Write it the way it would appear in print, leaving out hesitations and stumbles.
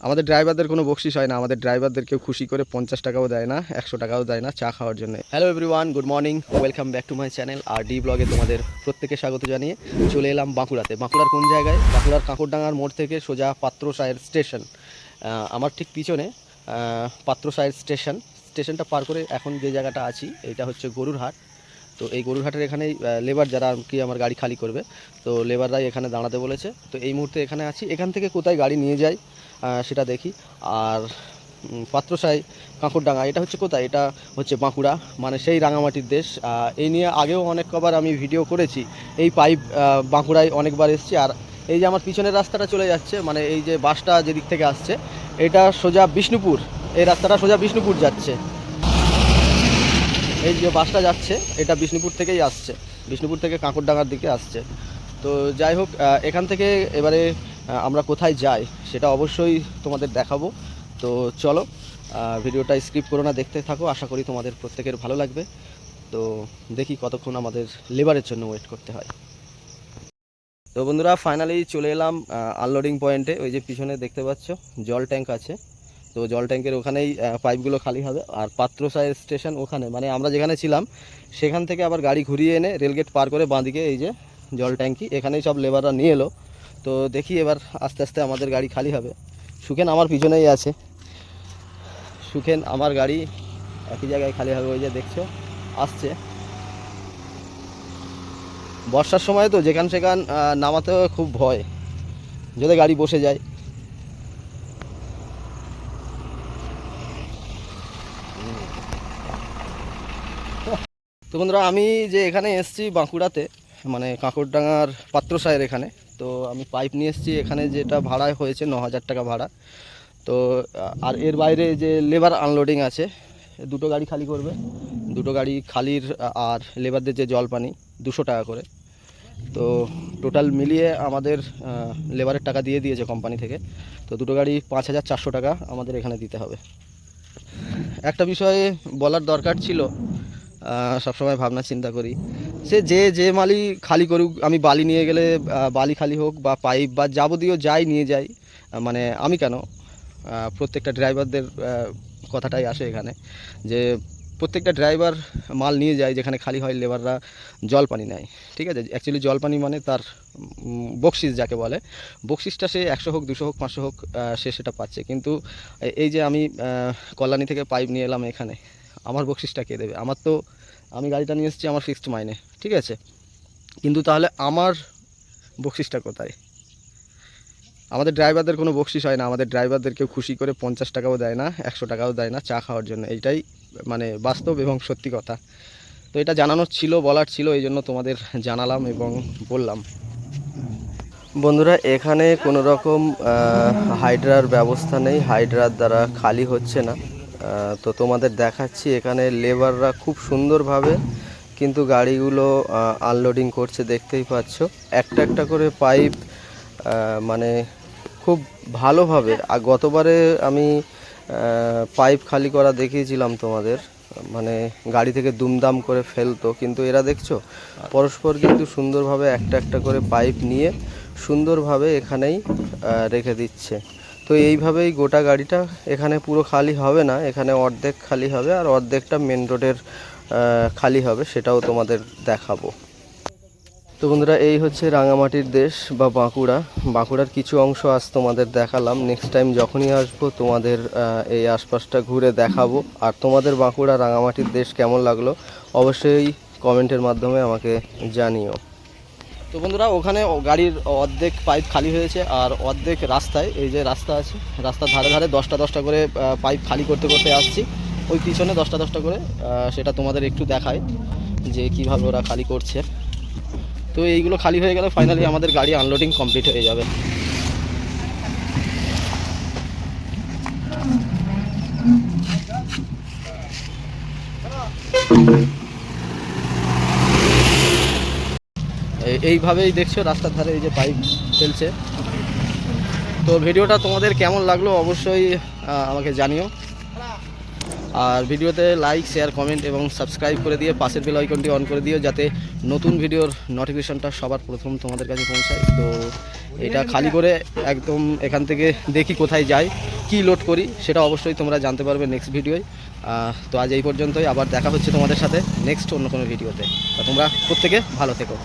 আমাদের ড্রাইভারদের কোনো বকশিস হয় না, আমাদের ড্রাইভারদেরকে খুশি করে 50 টাকাও দেয় না, 100 টাকাও দেয় না চা খাওয়ার জন্য। Hello everyone, good morning, welcome back to my channel R D ব্লগে তোমাদের প্রত্যেকে স্বাগত জানিয়ে চলে এলাম বাঁকুড়াতে। বাঁকুড়ার কোন জায়গায়? বাঁকুড়ার কাঁকড়ডাঙ্গার মোড় থেকে সোজা পাত্রসায়ের স্টেশন। আমার ঠিক পিছনে পাত্রসায়ের স্টেশনটা পার করে এখন যে জায়গাটা আছি এটা হচ্ছে গরুরহাট। তো এই গরুরহাটের এখানেই লেবার যারা আর কি আমার গাড়ি খালি করবে, তো লেবাররাই এখানে দাঁড়াতে বলেছে। তো এই মুহূর্তে এখানে আছি, এখান থেকে কোথায় গাড়ি নিয়ে যায় সেটা দেখি। আর পাত্রসাই কাঁকড়ডাঙ্গা এটা হচ্ছে কোথায়? এটা হচ্ছে বাঁকুড়া, মানে সেই রাঙামাটির দেশ। এই নিয়ে আগেও অনেক কবার আমি ভিডিও করেছি। এই পাইপ বাঁকুড়ায় অনেকবার এসেছি। আর এই যে আমার পিছনের রাস্তাটা চলে যাচ্ছে, মানে এই যে বাসটা যেদিক থেকে আসছে এটা সোজা বিষ্ণুপুর, এই রাস্তাটা সোজা বিষ্ণুপুর যাচ্ছে। এই যে বাসটা যাচ্ছে এটা বিষ্ণুপুর থেকেই আসছে, বিষ্ণুপুর থেকে কাঁকড়ডাঙ্গার দিকে আসছে। তো যাই হোক, এখান থেকে এবারে আমরা কোথায় যাই সেটা অবশ্যই তোমাদের দেখাবো। তো চলো, ভিডিওটা স্কিপ করো না, দেখতে থাকো, আশা করি তোমাদের প্রত্যেকের ভালো লাগবে। তো দেখি কতক্ষণ আমাদের লেবারের জন্য ওয়েট করতে হয়। তো বন্ধুরা, ফাইনালি চলে এলাম আনলোডিং পয়েন্টে। ওই যে পিছনে দেখতে পাচ্ছ জল ট্যাঙ্ক আছে, তো জল ট্যাঙ্কের ওখানেই পাইপগুলো খালি হবে। আর পাত্রসায়ের স্টেশন ওখানে, মানে আমরা যেখানে ছিলাম সেখান থেকে আবার গাড়ি ঘুরিয়ে এনে রেলগেট পার করে বাঁদিকে এই যে জল ট্যাঙ্কি, এখানেই সব লেবাররা নিয়ে এলো। তো দেখি এবার আস্তে আস্তে আমাদের গাড়ি খালি হবে। সুখেন আমার পিছনেই আছে, সুখেন আমার গাড়ি একই জায়গায় খালি হবে। ওই যে দেখছো আসছে। বর্ষার সময় তো যেখান সেখান নামাতেও খুব ভয়, যদি গাড়ি বসে যায়। তো বন্ধুরা, আমি যে এখানে এসেছি বাঁকুড়াতে, মানে কাঁকড়ডাঙ্গার পাত্রসায়ের এখানে, তো আমি পাইপ নিয়ে এসেছি। এখানে যেটা ভাড়া হয়েছে 9,000 টাকা ভাড়া। তো আর এর বাইরে যে লেবার আনলোডিং আছে, দুটো গাড়ি খালি করবে, দুটো গাড়ি খালির আর লেবারদের যে জল পানি 200 টাকা করে। তো টোটাল মিলিয়ে আমাদের লেবারের টাকা দিয়ে দিয়েছে কোম্পানি থেকে। তো দুটো গাড়ি 5,400 টাকা আমাদের এখানে দিতে হবে। একটা বিষয়ে বলার দরকার ছিল, সবসময় ভাবনা চিন্তা করি, সে যে মালি খালি করুক, আমি বালি নিয়ে গেলে বালি খালি হোক বা পাইপ বা যাবতীয় যাই নিয়ে যাই, মানে আমি কেন, প্রত্যেকটা ড্রাইভারদের কথাটাই আসে এখানে, যে প্রত্যেকটা ড্রাইভার মাল নিয়ে যায় যেখানে খালি হয়, লেবাররা জল পানি নেয়। ঠিক আছে, অ্যাকচুয়ালি জল পানি মানে তার বকশিস যাকে বলে, বকশিসটা সে 100 হোক 200 হোক 500 হোক সে সেটা পাচ্ছে। কিন্তু এই যে আমি কল্যাণী থেকে পাইপ নিয়ে এলাম এখানে, আমার বকশিসটা কে দেবে? আমার তো, আমি গাড়িটা নিয়ে এসেছি আমার ফিক্সড মাইনে, ঠিক আছে, কিন্তু তাহলে আমার বকশিসটা কোথায়? আমাদের ড্রাইভারদের কোনো বকশিস হয় না, আমাদের ড্রাইভারদেরকেও খুশি করে 50 টাকাও দেয় না, 100 টাকাও দেয় না চা খাওয়ার জন্য। এইটাই মানে বাস্তব এবং সত্যি কথা। তো এটা জানানোর ছিল, বলার ছিল, এই জন্য তোমাদের জানালাম এবং বললাম। বন্ধুরা, এখানে কোনো রকম হাইড্রার ব্যবস্থা নেই, হাইড্রার দ্বারা খালি হচ্ছে না। তো তোমাদের দেখাচ্ছি, এখানে লেবাররা খুব সুন্দরভাবে কিন্তু গাড়িগুলো আনলোডিং করছে, দেখতেই পাচ্ছ। একটা একটা করে পাইপ মানে খুব ভালোভাবে। আর গতবারে আমি পাইপ খালি করা দেখিয়েছিলাম তোমাদের, মানে গাড়ি থেকে দুমদাম করে ফেলতো, কিন্তু এরা দেখছো পরস্পর কিন্তু সুন্দরভাবে একটা একটা করে পাইপ নিয়ে সুন্দরভাবে এখানেই রেখে দিচ্ছে। তো এইভাবেই গোটা গাড়িটা এখানে পুরো খালি হবে না, এখানে অর্ধেক খালি হবে আর অর্ধেকটা মেন রোডের খালি হবে, সেটাও তোমাদের দেখাবো। তো বন্ধুরা, এই হচ্ছে রাঙামাটির দেশ বা বাঁকুড়া। বাঁকুড়ার কিছু অংশ আজ তোমাদের দেখালাম, নেক্সট টাইম যখনই আসবো তোমাদের এই আশপাশটা ঘুরে দেখাবো। আর তোমাদের বাঁকুড়া রাঙামাটির দেশ কেমন লাগলো অবশ্যই কমেন্টের মাধ্যমে আমাকে জানিও। তো বন্ধুরা, ওখানে গাড়ির অর্ধেক পাইপ খালি হয়েছে আর অর্ধেক রাস্তায়, এই যে রাস্তা আছে, রাস্তার ধারে ধারে 10টা করে পাইপ খালি করতে করতে আসছি। ওই পিছনে 10টা করে, সেটা তোমাদের একটু দেখায় যে কীভাবে ওরা খালি করছে। তো এইগুলো খালি হয়ে গেলে ফাইনালি আমাদের গাড়ি আনলোডিং কমপ্লিট হয়ে যাবে। এইভাবেই দেখছো রাস্তার ধারে এই যে পাইপ ফেলছে। তো ভিডিওটা তোমাদের কেমন লাগলো অবশ্যই আমাকে জানিও। আর ভিডিওতে লাইক শেয়ার কমেন্ট এবং সাবস্ক্রাইব করে দিয়ে পাশের বেল আইকনটি অন করে দিও, যাতে নতুন ভিডিওর নোটিফিকেশনটা সবার প্রথম তোমাদের কাছে পৌঁছায়। তো এটা খালি করে একদম এখান থেকে দেখি কোথায় যাই, কি লোড করি, সেটা অবশ্যই তোমরা জানতে পারবে নেক্সট ভিডিওয়। তো আজ এই পর্যন্তই, আবার দেখা হচ্ছে তোমাদের সাথে নেক্সট অন্য কোনো ভিডিওতে। তো তোমরা প্রত্যেকে ভালো থেকো।